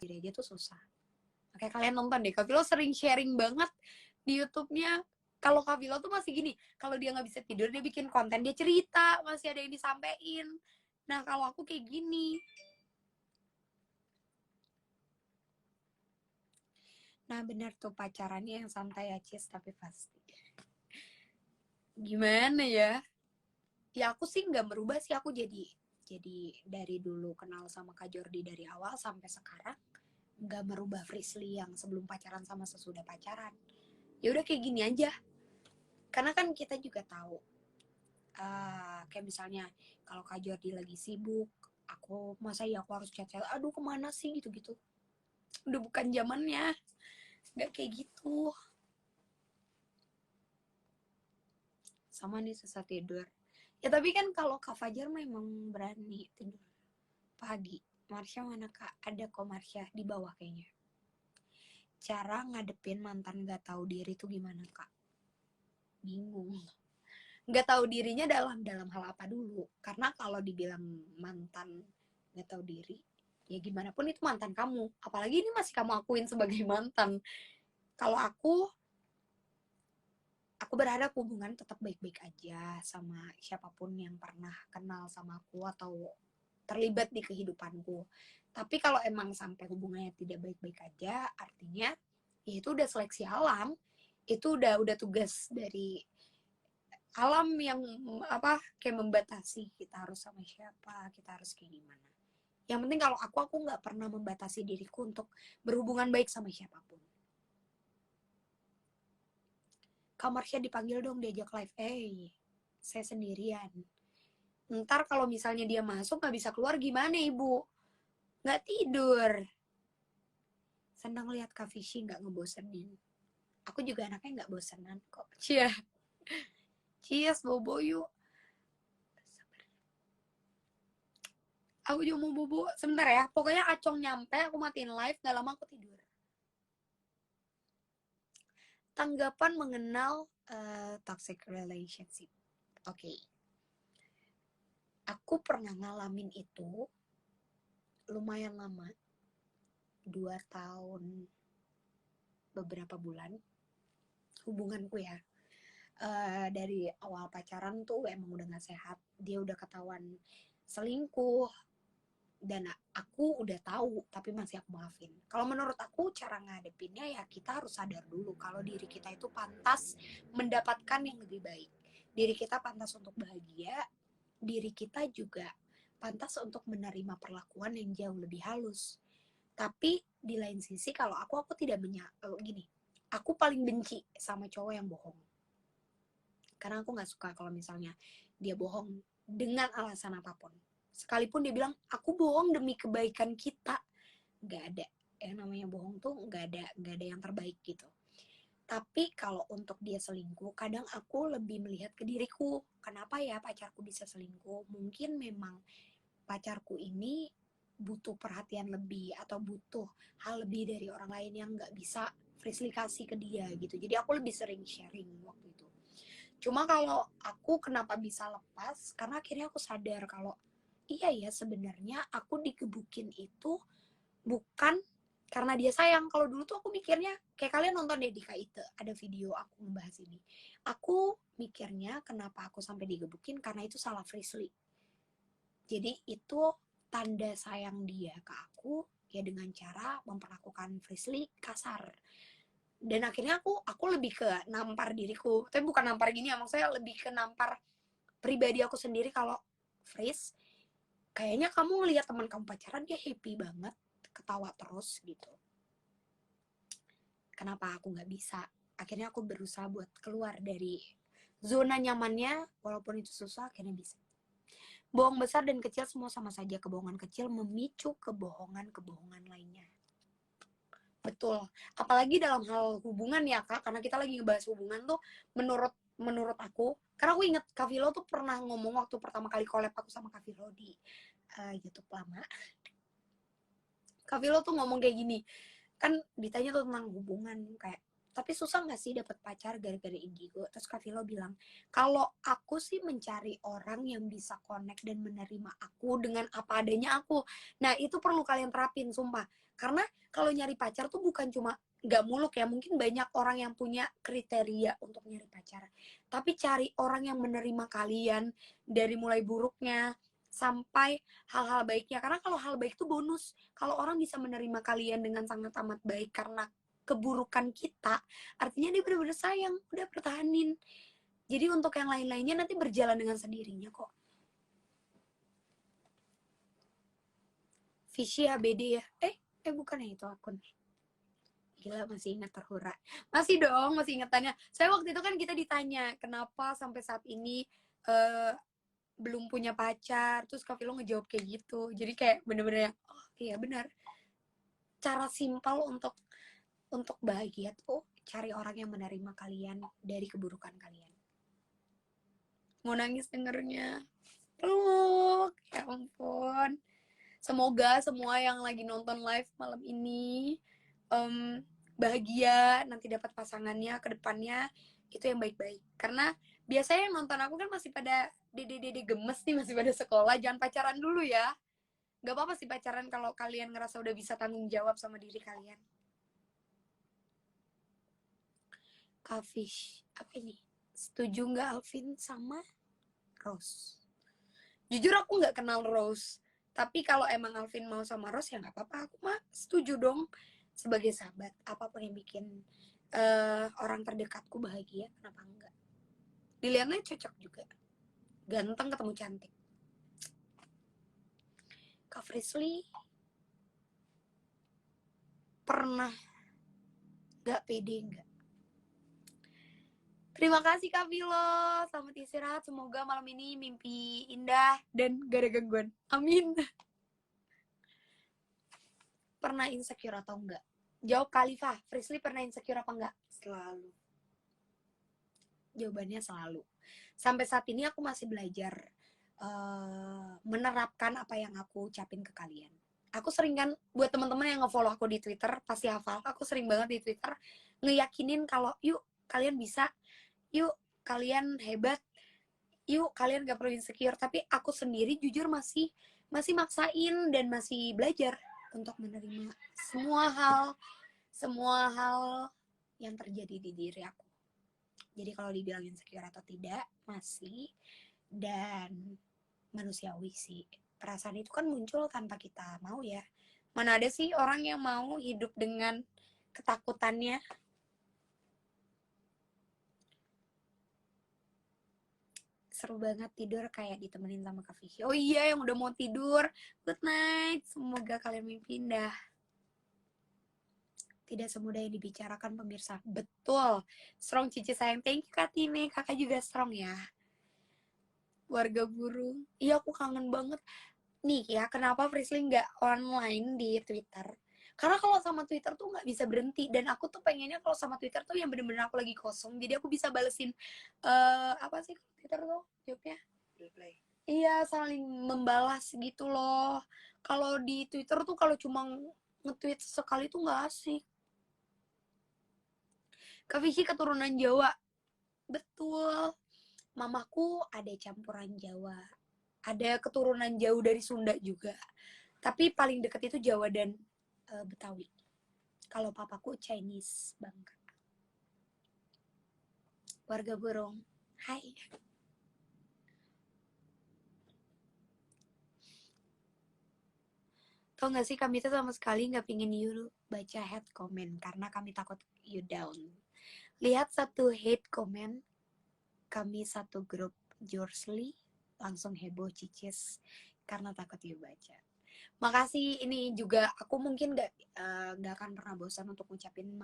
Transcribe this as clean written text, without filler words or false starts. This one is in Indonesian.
diri aja tuh susah. Kayak kalian nonton deh, Kak Vilo sering sharing banget di YouTube-nya. Kalau Kak Vilo tuh masih gini, kalau dia nggak bisa tidur dia bikin konten, dia cerita, masih ada yang disampaikan. Nah kalau aku kayak gini. Nah benar tuh, pacarannya yang santai ya Cis, tapi pasti. Gimana ya? Ya aku sih nggak merubah sih, aku jadi dari dulu kenal sama Kak Jordi dari awal sampai sekarang nggak merubah Frisly yang sebelum pacaran sama sesudah pacaran. Ya udah kayak gini aja. Karena kan kita juga tahu, kayak misalnya kalau Kak Jordi lagi sibuk, aku masa ya aku harus chat-chat, aduh kemana sih gitu-gitu. Udah bukan zamannya, nggak kayak gitu. Sama nih susah tidur. Ya tapi kan kalau Kak Fajar memang berani tidur pagi. Marsha mana Kak? Ada kok Marsha di bawah kayaknya. Cara ngadepin mantan gak tahu diri tuh gimana Kak? Bingung. Gak tahu dirinya dalam hal apa dulu? Karena kalau dibilang mantan gak tahu diri, ya gimana pun itu mantan kamu. Apalagi ini masih kamu akuin sebagai mantan. Kalau aku berharap hubungan tetap baik-baik aja sama siapapun yang pernah kenal sama aku atau terlibat di kehidupanku. Tapi kalau emang sampai hubungannya tidak baik-baik aja, artinya ya itu udah seleksi alam, itu udah tugas dari alam yang kayak membatasi kita harus sama siapa, kita harus kayak gimana. Yang penting kalau aku nggak pernah membatasi diriku untuk berhubungan baik sama siapapun. Kamarnya dipanggil dong diajak live, saya sendirian. Ntar kalau misalnya dia masuk nggak bisa keluar gimana ibu? Nggak tidur. Senang lihat Kak Fishy nggak ngebosenin. Aku juga anaknya nggak bosenan kok. Cheers, bobo yuk. Aku juga mau bobo. Sebentar ya. Pokoknya Acong nyampe, aku matiin live. Gak lama aku tidur. Tanggapan mengenal toxic relationship. Oke. Aku pernah ngalamin itu lumayan lama. 2 tahun beberapa bulan. Hubunganku ya. Dari awal pacaran tuh emang udah gak sehat. Dia udah ketahuan selingkuh. Dan aku udah tahu tapi masih aku maafin. Kalau menurut aku cara ngadepinnya ya kita harus sadar dulu kalau diri kita itu pantas mendapatkan yang lebih baik. Diri kita pantas untuk bahagia, diri kita juga pantas untuk menerima perlakuan yang jauh lebih halus. Tapi di lain sisi kalau aku tidak gini. Aku paling benci sama cowok yang bohong. Karena aku nggak suka kalau misalnya dia bohong dengan alasan apapun. Sekalipun dia bilang aku bohong demi kebaikan kita, nggak ada yang namanya bohong tuh, nggak ada yang terbaik gitu. Tapi kalau untuk dia selingkuh, kadang aku lebih melihat ke diriku. Kenapa ya pacarku bisa selingkuh? Mungkin memang pacarku ini butuh perhatian lebih atau butuh hal lebih dari orang lain yang nggak bisa Frisly kasih ke dia gitu. Jadi aku lebih sering sharing waktu itu. Cuma kalau aku kenapa bisa lepas, karena akhirnya aku sadar kalau iya ya sebenarnya aku digebukin itu bukan karena dia sayang. Kalau dulu tuh aku mikirnya kayak kalian nonton deh di KIT ada video aku ngebahas ini. Aku mikirnya kenapa aku sampai digebukin karena itu salah Frisly. Jadi itu tanda sayang dia ke aku ya dengan cara memperlakukan Frisly kasar. Dan akhirnya aku lebih ke nampar diriku. Tapi bukan nampar gini ya, maksudnya lebih ke nampar pribadi aku sendiri kalau Fris, kayaknya kamu ngelihat teman kamu pacaran dia happy banget, ketawa terus gitu. Kenapa aku nggak bisa? Akhirnya aku berusaha buat keluar dari zona nyamannya, walaupun itu susah, akhirnya bisa. Bohong besar dan kecil semua sama saja. Kebohongan kecil memicu kebohongan lainnya. Betul. Apalagi dalam hal hubungan ya Kak, karena kita lagi ngebahas hubungan tuh menurut aku, karena aku inget Kak Vilo tuh pernah ngomong waktu pertama kali collab aku sama Kak Vilo di YouTube lama. Kak Vilo tuh ngomong kayak gini, kan ditanya tuh tentang hubungan kayak tapi susah nggak sih dapat pacar gara-gara indigo? Terus Kak Vilo bilang, kalau aku sih mencari orang yang bisa connect dan menerima aku dengan apa adanya aku. Nah itu perlu kalian terapin, sumpah. Karena kalau nyari pacar tuh bukan cuma nggak muluk ya, mungkin banyak orang yang punya kriteria untuk nyari pacar. Tapi cari orang yang menerima kalian dari mulai buruknya sampai hal-hal baiknya. Karena kalau hal baik itu bonus. Kalau orang bisa menerima kalian dengan sangat amat baik karena keburukan kita, artinya dia benar-benar sayang, udah pertahanin. Jadi untuk yang lain-lainnya nanti berjalan dengan sendirinya kok. Fishy ABD ya? Bukan ya itu akun. Gila, masih ingat terhura. Masih dong, masih ingatannya. Saya waktu itu kan kita ditanya, kenapa sampai saat ini uh, belum punya pacar. Terus Kak Vilo ngejawab kayak gitu. Jadi kayak bener-bener yang, oh iya benar. Cara simpel untuk bahagia tuh cari orang yang menerima kalian dari keburukan kalian. Mau nangis dengernya. Peluk, ya ampun. Semoga semua yang lagi nonton live malam ini bahagia, nanti dapat pasangannya ke depannya itu yang baik-baik. Karena biasanya yang nonton aku kan masih pada dede-dede gemes nih, masih pada sekolah. Jangan pacaran dulu ya. Gak apa-apa sih pacaran kalau kalian ngerasa udah bisa tanggung jawab sama diri kalian. Kafish, apa ini? Setuju nggak Alvin sama Rose? Jujur aku nggak kenal Rose, tapi kalau emang Alvin mau sama Rose ya nggak apa-apa, aku mah setuju dong. Sebagai sahabat, apapun yang bikin orang terdekatku bahagia, kenapa enggak? Dilihatnya cocok juga, ganteng ketemu cantik. Kak Frisly pernah nggak pede nggak? Terima kasih Kak Vilo, selamat istirahat, semoga malam ini mimpi indah dan gak ada gangguan, amin. Pernah insecure atau enggak? Jawab Khalifah, Frisly pernah insecure apa enggak? Selalu. Jawabannya selalu. Sampai saat ini aku masih belajar menerapkan apa yang aku ucapin ke kalian. Aku sering kan, buat teman-teman yang nge-follow aku di Twitter, pasti hafal, aku sering banget di Twitter ngeyakinin kalau yuk kalian bisa, yuk kalian hebat, yuk kalian gak perlu insecure. Tapi aku sendiri jujur masih maksain dan masih belajar untuk menerima semua hal yang terjadi di diri aku. Jadi kalau dibilang insecure atau tidak, masih, dan manusiawi sih. Perasaan itu kan muncul tanpa kita mau ya. Mana ada sih orang yang mau hidup dengan ketakutannya. Seru banget tidur kayak ditemenin sama Kak Vicky. Oh iya, yang udah mau tidur, good night. Semoga kalian mimpi indah. Tidak semudah yang dibicarakan pemirsa. Betul. Strong Cici sayang. Thank you Kak Tine. Kakak juga strong ya. Warga burung. Iya aku kangen banget. Nih ya, kenapa Frisly nggak online di Twitter? Karena kalau sama Twitter tuh nggak bisa berhenti. Dan aku tuh pengennya kalau sama Twitter tuh yang bener-bener aku lagi kosong. Jadi aku bisa balesin, apa sih Twitter tuh jawabnya? Reply. Iya, saling membalas gitu loh. Kalau di Twitter tuh kalau cuma nge-tweet sekali tuh nggak asik. Kak Vicky keturunan Jawa. Betul. Mamaku ada campuran Jawa. Ada keturunan jauh dari Sunda juga. Tapi paling deket itu Jawa dan Betawi. Kalau papaku Chinese Bangka. Warga burung. Hai. Tau gak sih kami tuh sama sekali gak pingin you baca hate comment. Karena kami takut you down. Lihat satu hate comment. Kami satu grup Jorsly. Langsung heboh cicis. Karena takut you baca. Makasih, ini juga aku mungkin gak akan pernah bosan untuk ngucapin